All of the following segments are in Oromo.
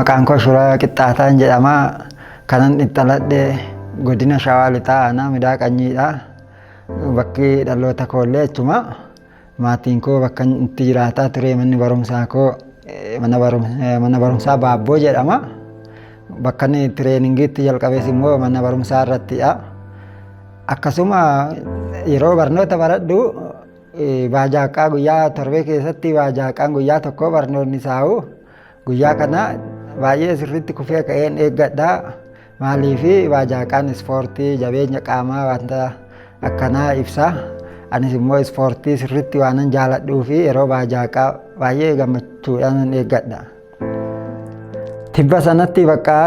Maqaan koo Shuraa Qixxaataan jedhama. Kanan itti dhaladhe godina Shawaa Lixaa Aanaa Midaaqanyiidha. Bakki dhaloota koollee achuma. Maatiin koo bakka itti jiraataa ture manni barumsaa koo mana barumsaa Baabboo jedhama. Bakka inni tireeningiitti jalqabees immoo mana barumsaa irrattidha. Akkasuma yeroo barnoota baradhu baajaaqaa guyyaa torbee keessatti baajaaqaan guyyaa tokko barnoonni isaa'u guyyaa kana baay'ee sirriitti kufee ka'een eeggadha. Maaliif baajaaqaan ispoortii jabeenya qaamaa wanta akkanaa ibsa. Anis immoo ispoortii sirriitti waanan jaaladhuu fi yeroo baajaaqaa baay'ee gammachuudhaan eeggadha. Tibba sanatti bakka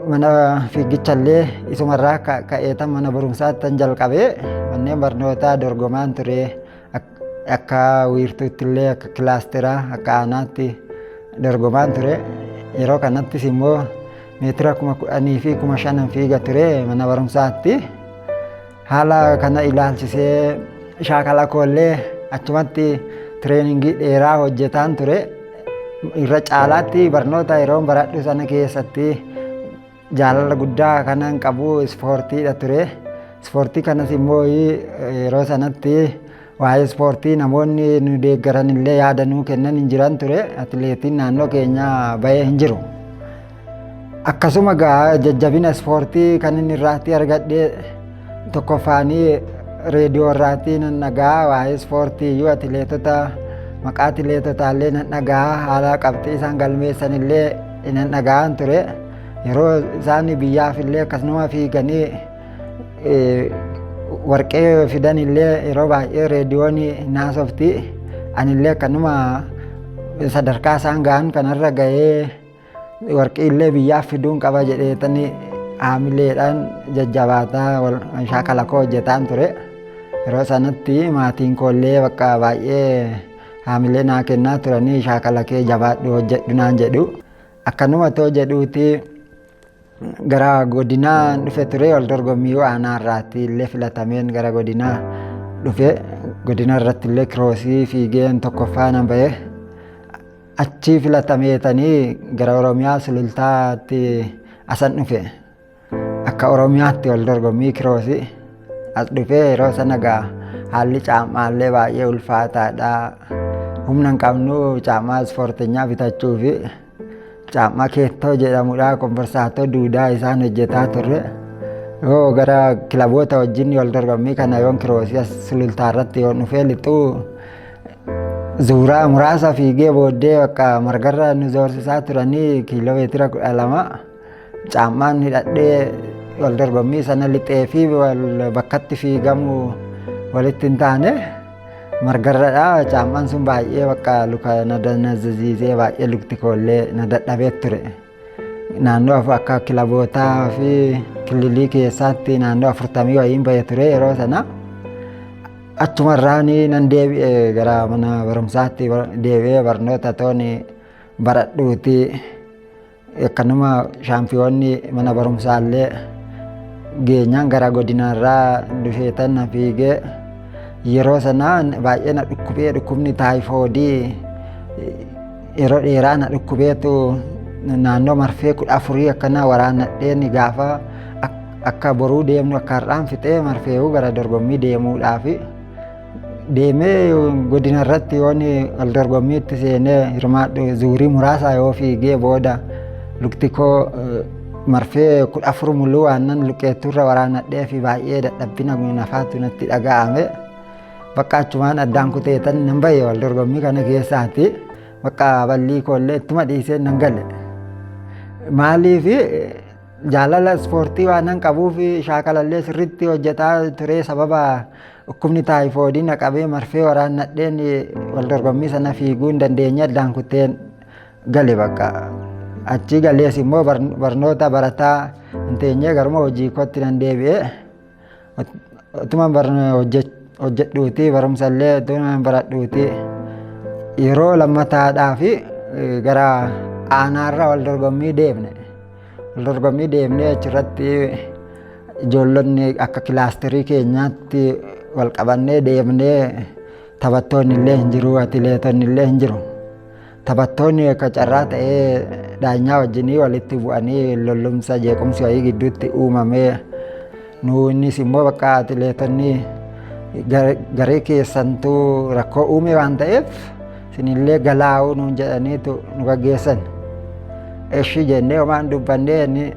mana fiigichallee isumarraa ka'eetan mana barumsaatti jalqabee manneen barnootaa dorgomaan ture. Akka wiirtuutti illee akka kilaasteraa akka aanaatti dorgomaan ture. Yeroo kanattis immoo meetira 10,000 fi 5,000 fiiga ture mana barumsaatti. Haala kana ilaalchisee shaakala koollee achumatti tireeningii dheeraa hojjetaan ture. Irra caalaatti barnoota yeroo baradhu sana keessatti jaalala guddaa kanan qabu ispoortiidha ture. Ispoortii kanas immoo yeroo sanatti waa'ee ispoortii namoonni nu deeggaran illee yaada nuu kennan hin jiran ture. Atileetiin naannoo keenya bahee hin jiru. Akkasuma jajjabina ispoortii kan inni irraatti argadhe tokkoffaanii reediyoo irraatti nan dhagaa waa'ee ispoortii iyyuu atileetota maqaa atileetotaallee nan dhagaa haala qabxii isaan galmeessan illee nan dhagaan ture. Yeroo isaan biyyaaf illee akkasuma fiiganii warqee fidan illee yeroo baay'ee reediyoon naasofti. Anillee akkanuma sadarkaa isaan gahan kanarra gahee warqii illee biyyaaf fiduun qaba jedheetanii haamileedhaan jajjabaataa shaakala koo hojjetaan ture. Yeroo sanatti maatiin koollee bakka baay'ee haamilee naa kennaa turanii shaakala kee jabaadhu hojjedhu naan jedhu. Akkanuma too jedhuuti gara godinaa dhufe ture. Wal dorgommii aanaa irraatti illee filatameen gara godinaa dhufe. Godina irratti illee kiroosii fiigeen tokkoffaa nan bahe. Achi filatameetanii gara Oromiyaa Sulultaatti asan dhufe. Akka Oromiyaatti wal dorgommii kiroosii as dhufe. Yeroo sana haalli caammaallee baay'ee ulfaataadha. Humna hin qabnu caammaa ispoorteenyaa bitachuuf caammaa keettoo jedhamudha. Komborsaatoo duudaa isaan hojjetaa turre. Yoo gara kilaboota wajjin wal dorgommii kana yoon kiroosii as Sulultaa irratti yoon dhufee lixuu zuuraa muraasa fiigee booddee bakka margarra nu zoorsisaa turanii kiiloomeetira 12 caammaan hidhadhee wal dorgommii sana lixee fi bakkatti fiigamu walitti hin taane margarradha. Caammaan sun baay'ee bakka luka na dannaziizee baay'ee lukti koollee na dadhabee ture. Naannoo akka kilabootaa fi kililii keessaatti naannoo 40 wayiin bahee ture yeroo sana. Achumarraa nan deebi'e gara mana barumsaatti deebi'ee barnoota tooni baradhuuti. Akkanuma shaampiyoonni mana barumsaallee geenyaan gara godinaarraa dhufeetan na fiigee. Yeroo sana baay'ee na dhukkubee dhukkubni taayifoodii yeroo dheeraa na dhukkubeetu naannoo marfee 14 akkana waraannadheen gaafa akka boruu deemnu akka har'aan fixee marfeewu gara dorgommii deemuudhaaf deemee godina irratti yoon wal dorgommiitti seenee hirmaadhu zuurii muraasa yoo fiigee booda lukti koo marfee 14 muluu waanan luqeetturra waraannadhee fi baay'ee dadhabbina nafaatu natti dhaga'ame. Bakka achumaan addaan kuteetan nan bahe wal dorgommii kana keessaati. Bakka ballii koollee ittuma dhiisee nan gale. Maaliif jaalala ispoortii waanan qabuuf shaakalallee sirriitti hojjetaa ture. Sababa dhukkubni taayifoodii na qabee marfee waraannadheen wal dorgommii sana fiiguu hin dandeenye addaan kuteen gale bakka. Achi galees immoo barnoota barataa hin teenye garuma hojii kootti nan deebi'e. Utuma hojjedhuuti barumsallee utuma baradhuuti. Yeroo lammataadhaaf gara aanaarra wal dorgommii deemne. Wal dorgommii deemnee achirratti ijoollonni akka kilaasterii keenyaatti wal qabannee deemnee taphattoonni illee hin jiru, atileetonni illee hin jiru. taphattoonni akka carraa ta'ee daanyaa wajjinii walitti bu'anii lollumsa jeequmsi wayii gidduutti uumamee nuunis immoo bakka atileetonni garee keessantuu rakkoo uume waan ta'eef isinillee galaa'uu nuun jedhaniitu nu gaggeessan. Eshi jennee homaan dubbannee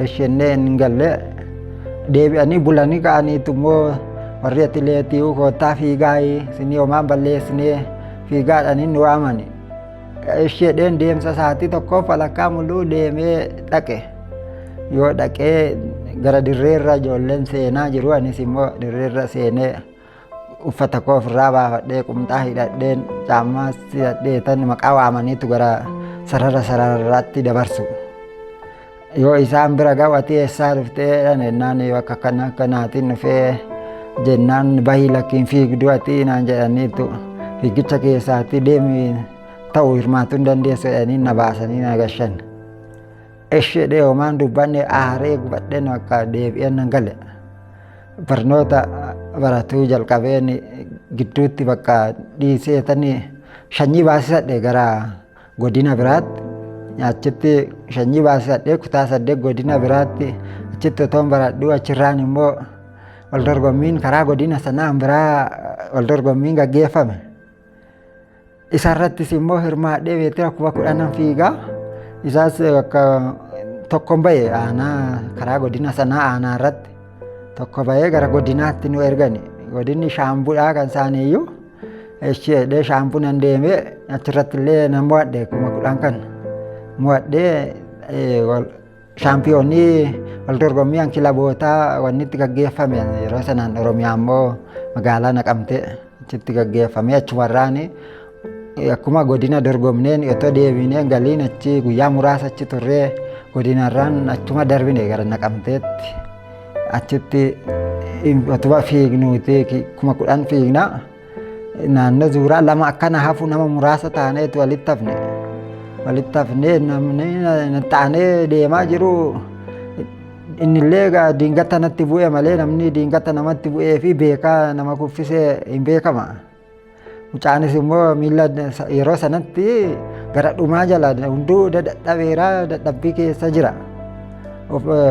eshennee hin galle deebi'anii bulanii ka'aniitu immoo warri atileetii koottaa fiigaa isinii homaan balleessinee fiigaadhanii nu waamani. Ishedheen deemsa isaatii tokkoof walakkaa mul'uu deemee dhaqe. Yoo dhaqee gara dirreerra ijoolleen seenaa jiru anis immoo dirreerra seenee uffata koo ofirraa baafadhee qumxaa hidhadheen caammaas hidhadhee tan maqaa waamaniitu gara sararraatti dabarsu. Yoo isaan bira ga'u ati eessaa dhuftee jennaan bakka kanaatiin dhufee jennaan bahii lakkiin fiigduu ati naan jedhaniitu fiigicha keessaatti deemi ta'uu hirmaatu hin dandeessu jedhanii na baasanii na gashan. Eshedhee homaan dubbanne aaree gubadheen akka deebi'een nan gale. Barnoota baratuu jalqabeen gidduutti bakka dhiiseetanii shanyii baasisadhe gara godina biraatti. Achitti shanyii baasisadhee kutaa 8 godina biraatti achitti otoon baradhuu achirraan immoo waldorgommiin karaa godina sanaan biraa waldorgommiin gaggeeffame. Isarrattis immoo hirmaadhee meetira 10,000 fiigaa. Isaas akka tokkoon ba'e aanaa karaa godina sanaa aanaa irratti tokko ba'ee gara godinaatti nu ergani. Godinni Shaambuudhaa kan isaaniiyyuu ishedhee Shaambuun deemee achirratti illee nan mo'adhe 10,000 kan mo'adhee shaampiyoonii waldorgommii kilabootaa wannitti gaggeeffame yeroo sanaan Oromiyaa immoo magaalaa Naqamtee achitti gaggeeffame. Achumarraani akkuma godina dorgomneen otoo deebineen galiin achi guyyaa muraasa achi turree godinarraan achuma darbine gara Naqamteetti. Achitti otuma fiignuuti 10,000 fiigna. Naannoo zuuraa lama akkana hafu nama muraasa taaneetu walitti hafnee namni taanee deemaa jiru innillee diingata natti bu'e malee namni diingata namatti bu'ee fi beekaa nama kuffisee hin beekama. Mucaanis immoo miila yeroo sanatti gara dhumaa jala hunduu dadhabeeraa dadhabbii keessa jira.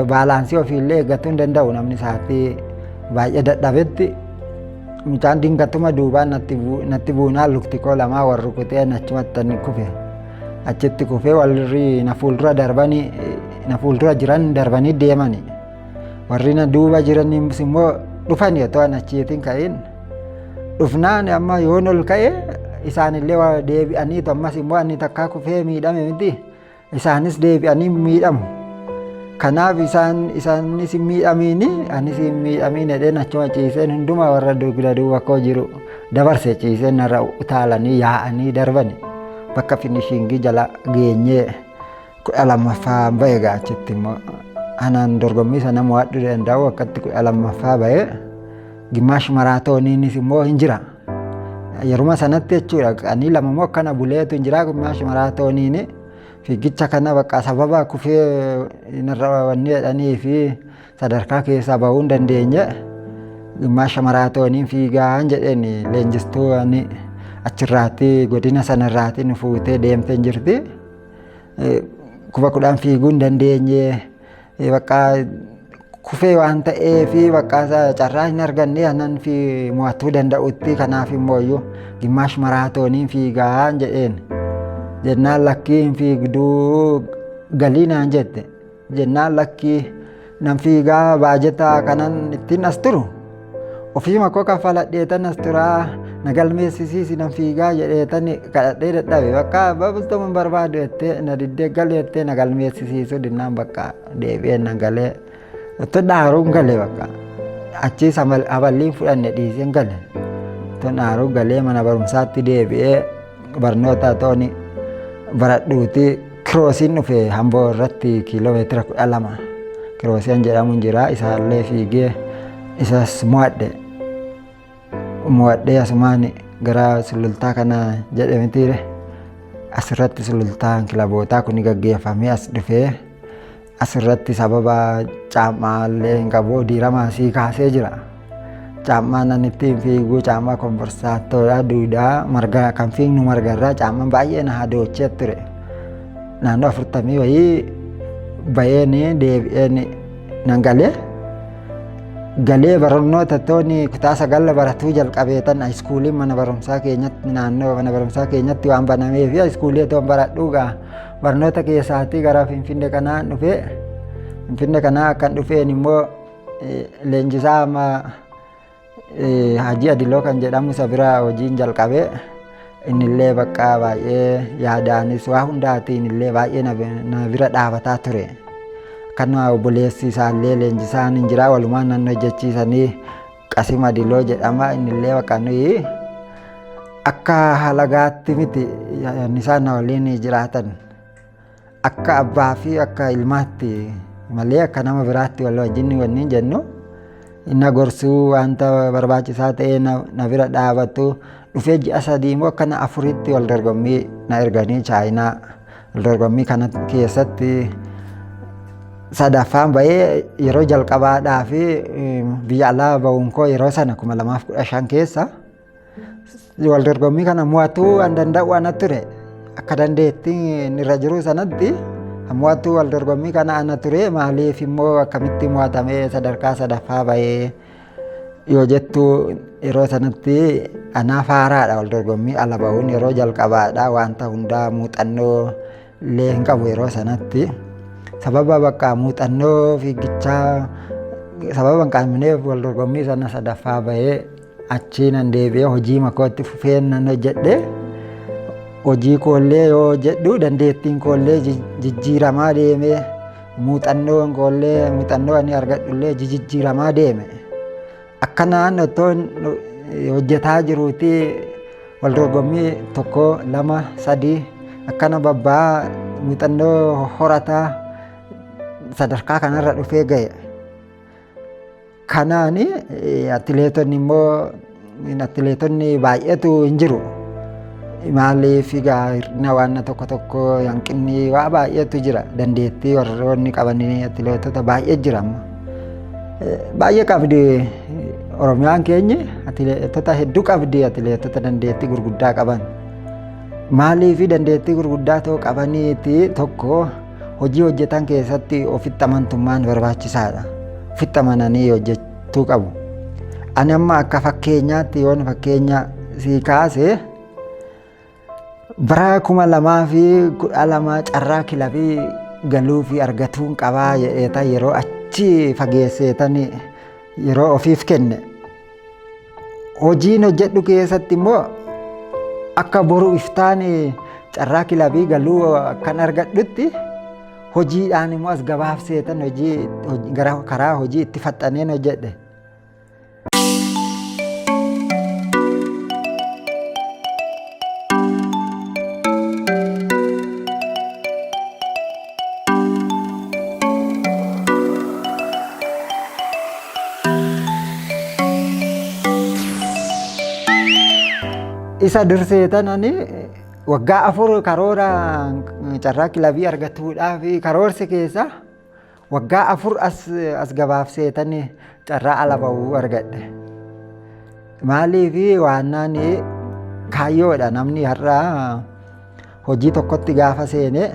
Baalaansii ofiillee eeggachuu hin danda'u namni isaatii baay'ee dadhabetti. Mucaan diingatuma duubaan natti buunaan lukti koo lamaa wal rukutee achumatti kufe. Achitti kufee warri na fuuldura jiran darbanii deemani. Warri na duuba jiranis immoo dhufani otoo achiitiin ka'in. Dhufnaan amma yoon ol ka'e isaanillee deebi'anii ammas immoo ani takkaa kufee miidhame miti. Isaanis deebi'anii miidhamu. Kanaaf isaanis hin miidhamiini anis hin miidhamiin jedheen achuma ciiseen hundumaa warra dugda duuba koo jiru dabarse ciiseen narra utaalanii yaa'anii darbani. Bakka finishingii jala geenyee 12ffaa ba'e achitti immoo anaan dorgommii sana mo'adhuu danda'u akkatti 12ffaa ba'e. Gimaash maraatooniinis immoo hin jira. Yeruma sanatti jechuudha ani lama immoo akkana buleetu hin jira gimaash maraatooniini. Fiigicha kana bakka sababa kufee narra wanni jedhanii fi sadarkaa keessaa bahuu hin dandeenye gimaash maraatooniin fiigaa jedheen leenjistuu ani achirraatti godina sanarraatti nu fuutee deemtee jirti. 10,000 fiiguu hin dandeenye bakka kufee waan ta'eef bakka carraa hin arganne anan fi mo'achuu danda'utti kanaaf immoo gimaash maraatooniin fiigaa jedheen. Jennaan lakkii fiigduu galii naan jette. Jennaan lakkii nan fiigaa baajetaa kanan ittiin as turu. Ofiima koo kaffaladheetan as turaa na galmeessisiisi nan fiigaa jedheetan kadhadhee dadhabe. Bakka babustuma barbaadu jettee na diddee galee jettee na galmeessisiisu dinnaan bakka deebi'ee nan galee. Otoo dhaaruun galee bakka achiis aballiin fudhanne dhiiseen gale. Otoo dhaaruun galee mana barumsaatti deebi'ee barnoota tooni. Baradhuuti kiroosiin dhufe Hamboo irratti kiiloomeetira 12 kiroosiin jedhamuun jira. Isaallee fiigee isas mo'adhee asumaan gara sulultaa kana jedhametiire asirratti sulultaan kilabootaa kun gaggeeffamee as dhufee asirratti sababa caammaallee hin qabu diiramaa sii kaasee jira. caammaan ittiin fiigu caammaa konforsaatoodha duudaa marga kan fiignu margarraa caammaan baay'ee na hadoochee ture. Naannoo 40 wayii baheen deebi'een nan galee barnoota tooni kutaa 9 baratuu jalqabeetan haayiskuuliin mana barumsaa keenyatti naannoo mana barumsaa keenyatti waan banamee fi haayiskuulii toon baradhuugaa barnoota keessaatii gara Finfinnee kanaan dhufee Finfinnee kanaa akkan dhufeen immoo leenjisaa Hajii Adiloo kan jedhamu isa bira hojiin jalqabee innillee bakka baay'ee yaadaanis waa hundaatiin illee baay'ee na bira dhaabataa ture. Kanuma obboleessi isaallee leenjisaan hin jira walumaan nan hojjechiisanii Qasim Adiloo jedhama innillee bakka nuyi akka halagaatti miti isaan waliin jiraatan akka abbaa fi akka ilmaatti malee akka nama biraatti wal wajjin waliin jennu. Inna gorsuu wanta barbaachisaa ta'e na bira dhaabatu dhufee ji'a 3 immoo akka na 4tti wal dorgommii na erganii Chaayinaa wal dorgommii kana keessatti sadaffaan bahee yeroo jalqabaadhaa fi biyya alaa ba'uun koo yeroo sana 2015 keessa wal dorgommii kana mo'atuu an danda'u ana ture akka dandeettiin irra jiru sanatti mo'atuu wal dorgommii kana ana ture maaliif immoo akkamitti mo'atamee sadarkaa sadaffaa bahee yoo jettu yeroo sanatti anaaf haaraadha wal dorgommii ala ba'uun yeroo jalqabaadha wanta hundaa muuxannoo illee hin qabu yeroo sanatti sababa bakka muuxannoo fiigichaa sababa hin qabneef wal dorgommii sana sadaffaa bahee achiin an deebi'ee hojii makootti fufeen nan hojjedhe. Hojii koollee yoo jedhu dandeettiin koollee jijjiiramaa deeme muuxannoon koollee muuxannoo ani argadhullee jijjiiramaa deeme akkanaan otoo hojjetaa jiruuti wal dorgommii 1 2 3 akkana babbaa muuxannoo horataa sadarkaa kanarra dhufee ga'e. Kanaani atileetonni immoo atileetonni baay'eetu hin jiru. Maaliif egaa hir'ina waan tokko hanqinni waa baay'eetu jira dandeettii warroonni qabanii atileetota baay'ee jira baay'ee qabdi Oromiyaan keenya atileetota hedduu qabdi atileetota dandeettii gurguddaa qaban maaliif dandeettii gurguddaa ta'uu qabaniiti tokko hojii hojjetan keessatti ofitti amantummaan barbaachisaadha ofitti amananii hojjechuu qabu. Ani amma akka fakkeenyaatti yoon fakkeenya sii kaase bara 2012 carraa kilabii galuu fi argatuun qabaa jedheeta yeroo achi fageesseetan yeroo ofiif kenne hojiin hojjedhu keessatti immoo akka boru iftaan carraa kilabii galuu akkan argadhutti hojiidhaan immoo as gabaabseetan hojii gara karaa hojii itti faxxaneen hojjedhe. Isa durseetan ani waggaa 4 karoora carraa kilabii argatuudhaaf karoorsi keessa waggaa 4 as gabaabseetan carraa ala ba'uu argadhe. Maaliif waannaan kaayyoodha namni har'a hojii tokkotti gaafa seene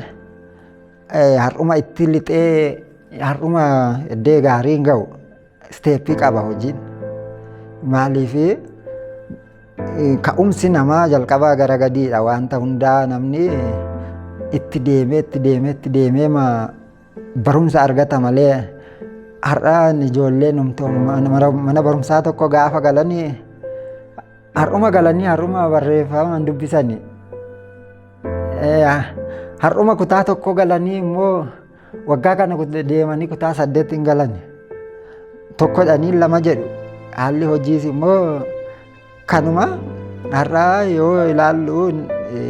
har'uma itti lixee har'uma iddoo gaarii hin ga'u isteeppii qaba hojiin. Maaliif ka'umsi namaa jalqabaa gara gadiidha wanta hundaa namni itti deemee barumsa argata malee har'a ijoolleen mana barumsaa tokko gaafa galanii har'uma barreeffaman dubbisanii har'uma kutaa tokko galanii immoo waggaa kana deemanii kutaa 8 hin galan tokkodhanii 2 jedhu haalli hojiis immoo kanuma har'a yoo ilaallu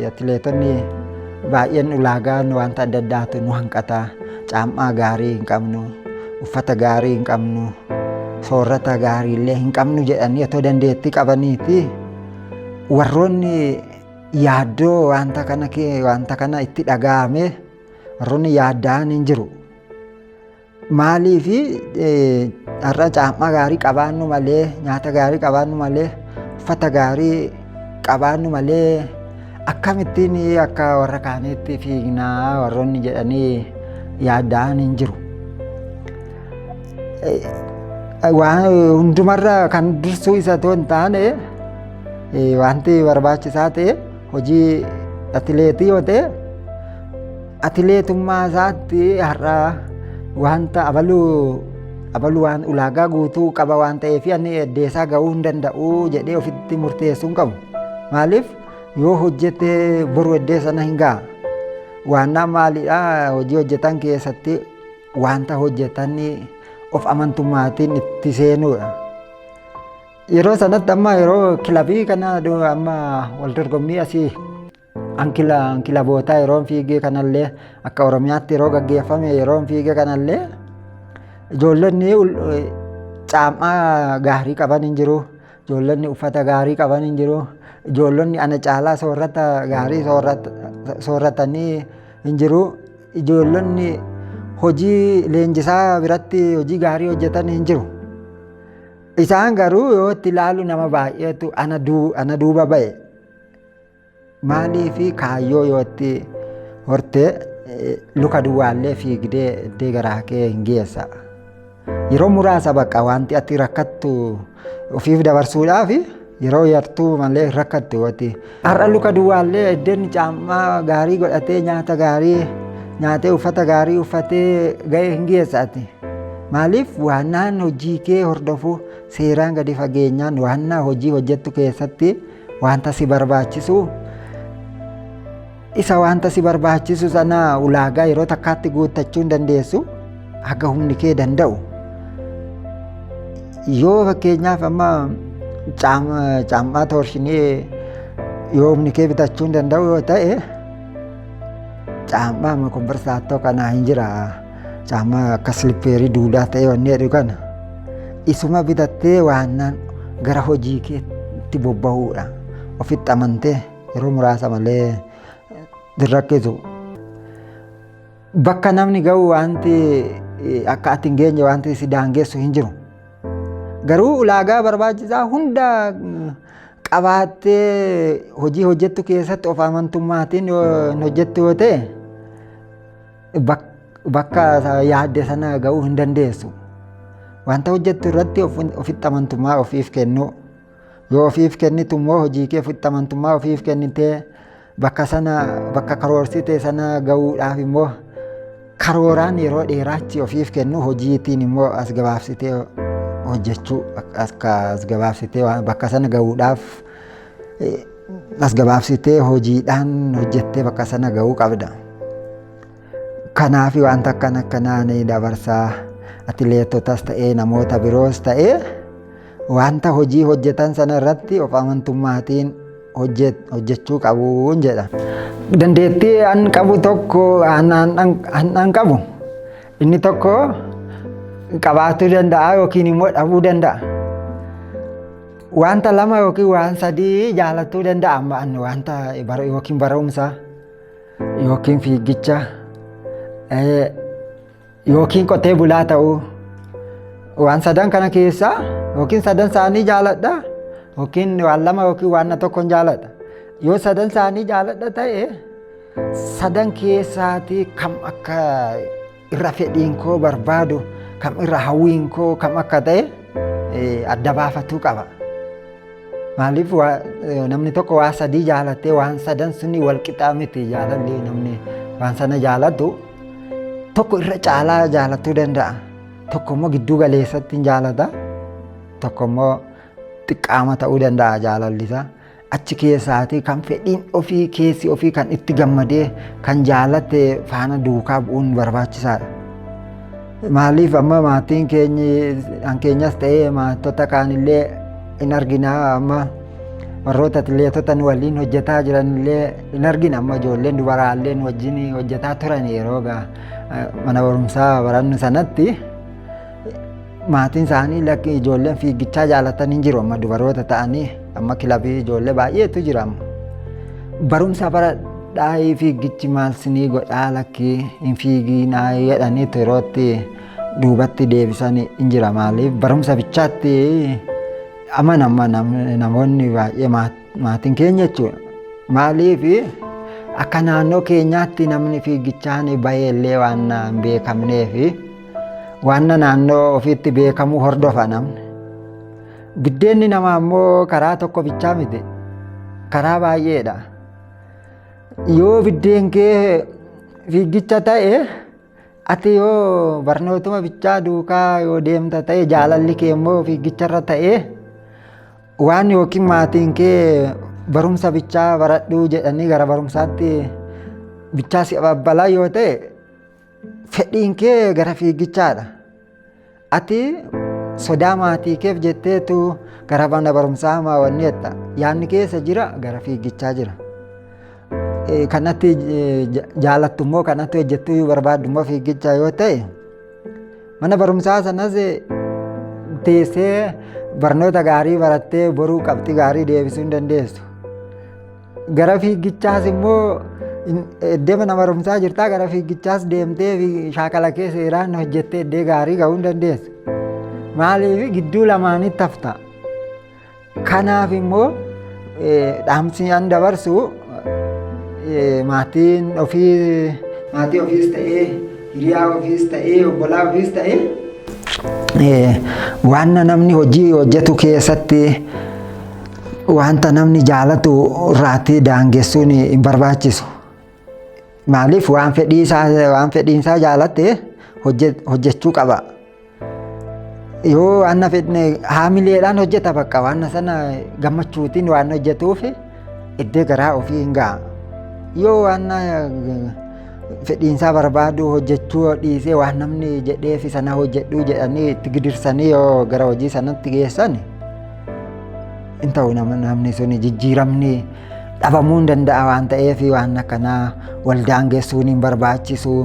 atileetonni baay'een ulaagaan wanta adda addaatu nu hanqata caammaa gaarii hin qabnu uffata gaarii hin qabnu soorata gaarii illee hin qabnu jedhanii otoo dandeettii qabaniiti warroonni yaaddoo wanta kana itti dhaga'ame warroonni yaaddaan hin jiru. Maaliif har'a caammaa gaarii qabaannu malee, nyaata gaarii qabaannu malee, uffata gaarii qabaannu malee akkamittiin akka warra kaaniitti fiignaa warroonni jedhanii yaadda'an hin jiru. Waan hundumarra kan dursuu isa otoo hin taane wanti barbaachisaa ta'e hojii atileetii yoo ta'e atileetummaa isaatti har'a wanta abaluu waan ulaagaa guutuu qaba waan ta'eef ani eddeessaa ga'uu hin danda'u jedhee ofitti murteessuu hin qabu. Maaliif yoo hojjete boru eddee sana hin ga'a. Waannaan maalidha hojii hojjetan keessatti wanta hojjetan of amantummaatiin itti seenuudha. Yeroo sanatti amma yeroo kilabii kana amma wal dorgommii asii kilaboota yeroo fiigee kanallee akka Oromiyaatti yeroo gaggeeffame yeroo fiigee kanallee ijoollonni caammaa gaarii qaban hin jiru. Ijoollonni uffata gaarii qaban hin jiru. Ijoollonni ana caalaa soorata gaarii sooratanii hin jiru. Ijoollonni hojii leenjisaa biratti hojii gaarii hojjetan hin jiru. Isaan garuu yoo itti ilaalu nama baay'eetu ana duuba ba'e. Maaliif kaayyoo yoo itti hortee luka duwwaallee fiigdee iddoo garaa kee hin geessa. Yeroo muraasa bakka wanti ati rakkattu ofiif dabarsuudhaaf yeroo yartuu malee rakkattu wati. Har'a luka duwwaallee iddeen caammaa gaarii godhatee nyaata gaarii nyaatee uffata gaarii uffatee ga'ee hin geessaati. Maaliif waannaan hojii kee hordofu seeraan gadi fageenyaan waannaa hojii hojjettu keessatti wanta si barbaachisu isa wanta si barbaachisu sana ulaagaa yeroo takkaatti guuttachuu hin dandeessu haga humni kee danda'u. Yoo fakkeenyaaf amma caammaa toorshinii yoo humni kee bitachuu hin danda'u yoo ta'e caammaa konversaattoo kanaa hin jira. Caammaa akka silipeerii duudaa ta'e wanni jedhu kana isuma bitattee waannaan gara hojii keetti bobba'uudha. Ofitti amantee yeroo muraasa malee dirrakkisu. Bakka namni ga'u wanti akka ati hin geenye wanti si daangessu hin jiru. Garuu ulaagaa barbaachisaa hunda qabaattee hojii hojjettu keessatti of amantummaatiin hojjettu yoo ta'e bakka yaadde sana ga'uu hin dandeessu. Wanta hojjettu irratti ofitti amantummaa ofiif kennu. Yoo ofiif kennitu immoo hojii kee ofitti amantummaa ofiif kennitee bakka karoorsite sana ga'uudhaaf immoo karooraan yeroo dheeraachi ofiif kennu hojiitiin immoo as gabaabsitee hojjechuu as gabaabsitee bakka sana ga'uudhaaf as gabaabsitee hojiidhaan hojjettee bakka sana ga'uu qabda. Kanaaf wanta akkanaa ni dabarsaa atileetotas ta'ee namoota biroos ta'ee wanta hojii hojjetan sana irratti of amantummaatiin hojjechuu qabuun jedha. Dandeettii an qabu tokko an qabu inni tokko qabaachuu danda'a yookiin immoo dhabuu danda'a. Wanta lama yookiin waan sadii jaalachuu danda'a amma wanta yookiin barumsa yookiin fiigicha yookiin qotee bulaa ta'uu waan sadan kana keessaa yookiin sadan isaanii jaaladha yookiin waan lama yookiin waan tokkon jaaladha. Yoo sadan isaanii jaaladha ta'e sadan keessaatii kam akka irra fedhiin koo barbaadu kam irra hawwiin koo kam akka ta'e adda baafachuu qaba. Maaliif namni tokko waan sadii jaalattee waan sadan suni wal qixaa miti jaalalli namni waan sana jaalatu tokko irra caalaa jaalachuu danda'a. Tokko immoo gidduu galeessatti hin jaalata. Tokko immoo xiqqaama ta'uu danda'a jaalallisaa. Achi keessaatii kan fedhiin ofii keessi ofii kan itti gammadee kan jaalatte faana duukaa bu'uun barbaachisaadha. Maaliif amma maatiin keenyas ta'ee maattota kaanillee in argina amma warroota atileetotan waliin hojjetaa jiranillee in argina amma ijoolleen dubaraalleen wajjin hojjetaa turan yeroo mana barumsaa barannu sanatti maatiin isaanii lakki ijoolleen fiigichaa jaalatan hin jiru amma dubaroota ta'anii amma kilabii ijoollee baay'eetu jira amma. Barumsa baradhaa fiigichi maal sinii godhaa lakki hin fiiginaa jedhanii yerootti duubatti deebisan hin jira. Maaliif barumsa bichaatti namoonni baay'ee maatiin keenya jechuudha. Maaliif akka naannoo keenyaatti namni fiigichaan bahee illee waan hin beekamneef waan naannoo ofiitti beekamu hordofa namni. Biddeenni namaa immoo karaa tokko bichaa miti, karaa baay'eedha. Yoo biddeen kee fiigicha ta'e ati yoo barnootuma bichaa duukaa yoo deemta ta'e jaalalli kee immoo fiigicharra ta'e waan yookiin maatiin kee barumsa bichaa baradhuu jedhanii gara barumsaatti bichaa si babbalaa yoo ta'e fedhiin kee gara fiigichaadha. Ati sodaa maatii keef jetteetu gara mana barumsaa wanni jetta. Yaadni keessa jira gara fiigichaa jira. Kanatti jaalattu immoo kanatti hojjettuu barbaaddu immoo fiigichaa yoo ta'e mana barumsaa sanas teessee barnoota gaarii barattee boruu qabxii gaarii deebisuu hin dandeessu. Gara fiigichaas immoo iddoo mana barumsaa jirtaa gara fiigichaas deemtee shaakala kee seeraan hojjettee iddoo gaarii gahuu hin dandeessu. Maaliif gidduu lamaanitti hafta. Kanaaf immoo dhaamsi an dabarsu maatii ofiis ta'ee hiriyaa ofiis ta'ee obbolaa ofiis ta'ee waan namni hojii hojjetu keessatti wanta namni jaalatu irraatti daangessuun hin barbaachisu. Maaliif waan fedhiinsaa jaalatte hojjechuu qaba. Yoo waan fedhine haamileedhaan hojjeta bakka waan sana gammachuutiin waan hojjetuuf iddoo garaa ofii hin ga'a. Yoo waan fedhiinsaa barbaadu hojjechuu dhiisee waan namni jedheef sana hojjedhuu jedhanii itti gidirsanii yoo gara hojii sanatti geessan hin ta'u. Namni sun jijjiiramni dhabamuu hin danda'a waan ta'eef waan akkanaa wal daangessuun hin barbaachisu.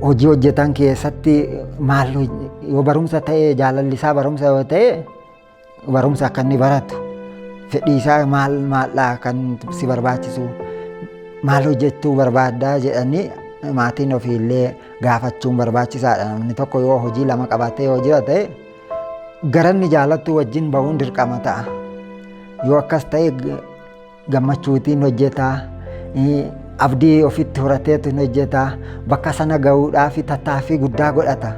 Hojii hojjetan keessatti maal yoo barumsa ta'e jaalalli isaa barumsa yoo ta'e barumsa akka inni baratu fedhii isaa maaldhaa kan si barbaachisu maal hojjechuu barbaaddaa jedhanii maatiin ofiillee gaafachuun barbaachisaadha. Namni tokko yoo hojii lama qabaatee yoo jira ta'e garanni jaalattu wajjin bahuun dirqama ta'a. Yoo akkas ta'e gammachuutiin hojjetaa, abdii ofitti horateetu hojjetaa, bakka sana gahuudhaaf tattaaffii guddaa godhata.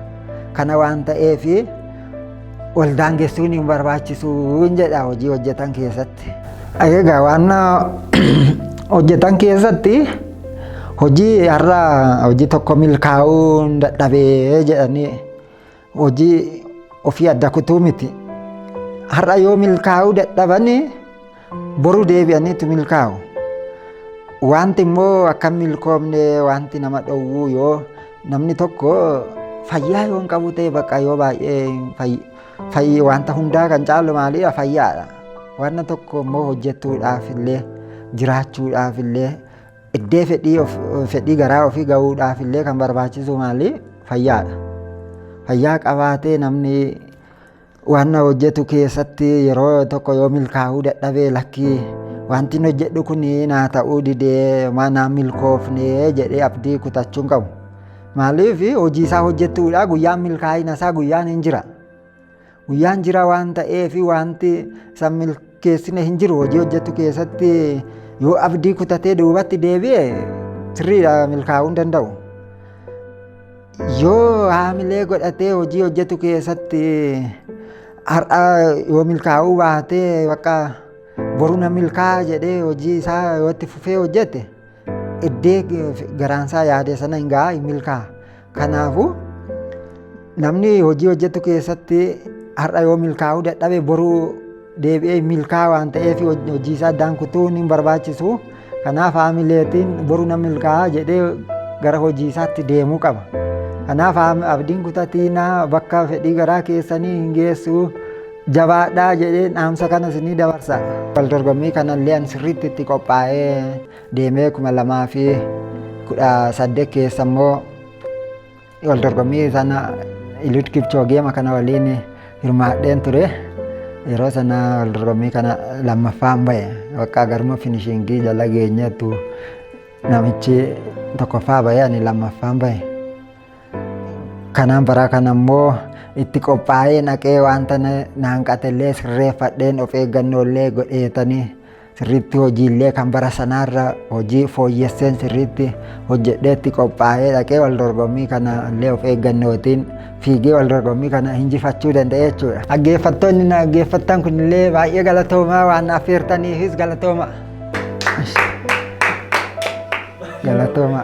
Kana waan ta'eef wal daangessuun hin barbaachisu jedha hojii hojjetan keessatti. Egaa waan hojjetan keessatti hojii har'a hojii tokko milkaa'uu dadhabee jedhanii hojii ofii adda kutuu miti. Har'a yoo milkaa'uu dadhabanii boru deebi'aniitu milkaa'u. Wanti immoo akka milkoomne wanti nama dhowwuu yoo namni tokko fayyaa yoo hin qabu ta'e bakka yoo baay'ee wanta hundaa kan caalu maaliidha fayyaadha. Wanna tokko immoo hojjetuudhaaf illee jiraachuudhaaf illee iddee fedhii garaa ofii gahuudhaaf illee kan barbaachisu maali fayyaadha. Fayyaa qabaatee namni waan hojjetu keessatti yeroo tokko yoo milkaa'uu dadhabee lakkii wanti hojjedhu kun naa ta'uu didee mana milkoofne jedhee abdii kutachuun qabu. Maaliif hojii isaa hojjetuudha guyyaan milkaa'ina isaa guyyaan hin jira. Guyyaan jira waan ta'eef wanti san milkeessine hin jiru. Hojii hojjetu keessatti yoo abdii kutatee duubatti deebi'e sirriidha milkaa'uu hin danda'u. Yoo haamilee godhatee hojii hojjetu keessatti har'a yoo milkaa'uu baatee bakka boru na milkaa'a jedhee hojii isaa yoo itti fufee hojjete iddee garaansaa yaade sana hin ga'a hin milkaa'a. Kanaafuu namni hojii hojjetu keessatti har'a yoo milkaa'uu dadhabe boruu deebi'ee milkaa'a waan ta'eef hojii isaa addaan kutuun hin barbaachisu. Kanaaf haamileetiin boru na milkaa'a jedhee gara hojii isaatti deemuu qaba. Kanaaf abdiin kutatiinaa bakka fedhii garaa keessanii hin geessu jabaadhaa jedhee dhaamsa kana isinii dabarsa. Wal dorgommii kanallee an sirriitti itti qophaa'ee deemee 2018 keessa immoo wal dorgommii sana Eliud Kipchoogee kana waliin hirmaadheen ture. Yeroo sana wal dorgommii kana lammaffaan bahe bakka garuma finishingii jala geenyeetu namichi tokkoffaa bahe ani lammaffaan bahe. Kanaan bara kana immoo itti qophaa'ee naqee wanta na hanqatellee sirreeffadheen of eeggannollee godheetanii sirriitti hojiillee kan bara sanaarra hojii fooyyesseen sirriitti hojjedheetti qophaa'ee dhaqee wal dorgommii kana illee of eeggannootiin fiigee wal dorgommii kana injifachuu danda'e jechuudha. Dhaggeeffattoonni na dhaggeeffattan kunillee baay'ee galatoomaa waan affeertaniifis galatooma. Galatooma.